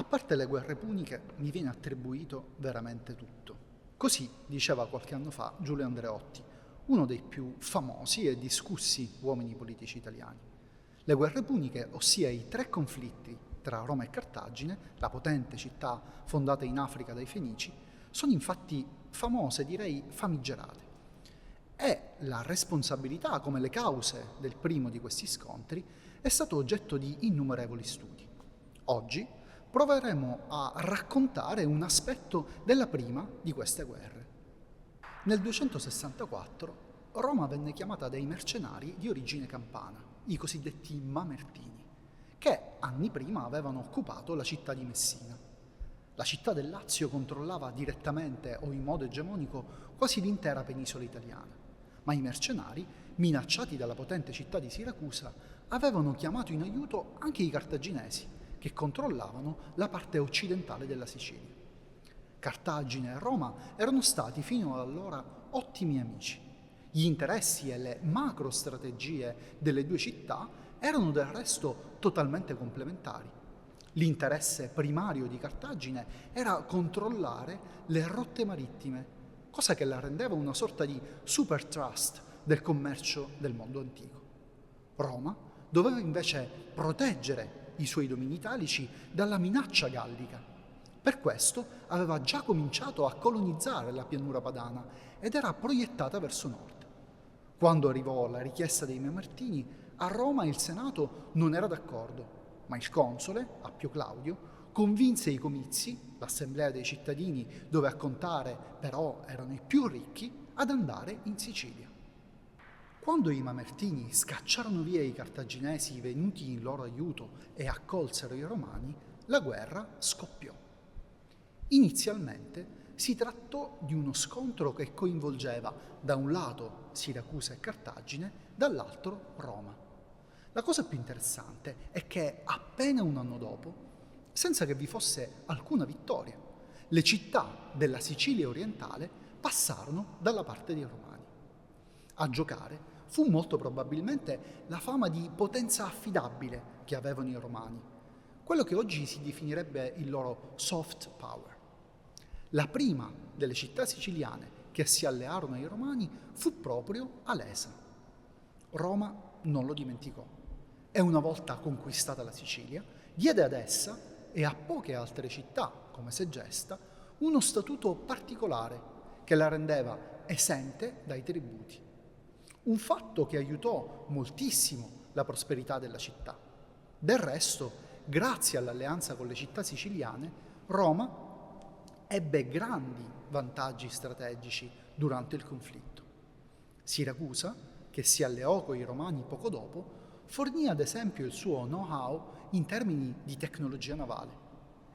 parte le guerre puniche mi viene attribuito veramente tutto. Così diceva qualche anno fa Giulio Andreotti, uno dei più famosi e discussi uomini politici italiani. Le guerre puniche, ossia i 3 conflitti tra Roma e Cartagine, la potente città fondata in Africa dai Fenici, sono infatti famose, direi famigerate. E la responsabilità, come le cause del primo di questi scontri, è stato oggetto di innumerevoli studi. Oggi proveremo a raccontare un aspetto della prima di queste guerre. Nel 264 Roma venne chiamata dai mercenari di origine campana, i cosiddetti Mamertini, che anni prima avevano occupato la città di Messina. La città del Lazio controllava direttamente o in modo egemonico quasi l'intera penisola italiana, ma i mercenari, minacciati dalla potente città di Siracusa, avevano chiamato in aiuto anche i cartaginesi, che controllavano la parte occidentale della Sicilia. Cartagine e Roma erano stati fino ad allora ottimi amici. Gli interessi e le macro-strategie delle 2 città erano del resto totalmente complementari. L'interesse primario di Cartagine era controllare le rotte marittime, cosa che la rendeva una sorta di super trust del commercio del mondo antico. Roma doveva invece proteggere i suoi domini italici dalla minaccia gallica. Per questo aveva già cominciato a colonizzare la pianura padana ed era proiettata verso nord. Quando arrivò la richiesta dei Mamertini, a Roma il Senato non era d'accordo, ma il console, Appio Claudio, convinse i comizi, l'assemblea dei cittadini dove a contare però erano i più ricchi, ad andare in Sicilia. Quando i Mamertini scacciarono via i cartaginesi venuti in loro aiuto e accolsero i romani, la guerra scoppiò. Inizialmente si trattò di uno scontro che coinvolgeva da un lato Siracusa e Cartagine, dall'altro Roma. La cosa più interessante è che appena un anno dopo, senza che vi fosse alcuna vittoria, le città della Sicilia orientale passarono dalla parte dei Romani. A giocare fu molto probabilmente la fama di potenza affidabile che avevano i Romani, quello che oggi si definirebbe il loro soft power. La prima delle città siciliane che si allearono ai Romani fu proprio Alesa. Roma non lo dimenticò e una volta conquistata la Sicilia, diede ad essa e a poche altre città, come Segesta, uno statuto particolare che la rendeva esente dai tributi. Un fatto che aiutò moltissimo la prosperità della città. Del resto, grazie all'alleanza con le città siciliane, Roma ebbe grandi vantaggi strategici durante il conflitto. Siracusa, che si alleò con i Romani poco dopo, fornì ad esempio il suo know-how in termini di tecnologia navale.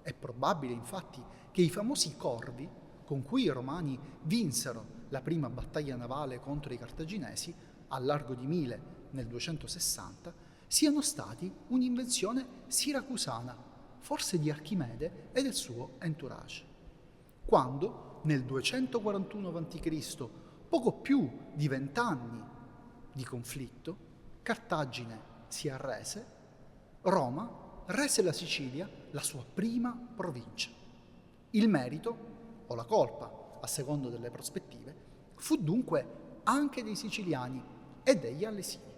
È probabile infatti che i famosi corvi con cui i Romani vinsero la prima battaglia navale contro i cartaginesi al largo di Mile nel 260 siano stati un'invenzione siracusana, forse di Archimede e del suo entourage. Quando nel 241 a.C., poco più di 20 anni di conflitto, Cartagine si arrese, Roma rese la Sicilia la sua prima provincia. Il merito, o la colpa, a secondo delle prospettive, fu dunque anche dei siciliani e degli alesini.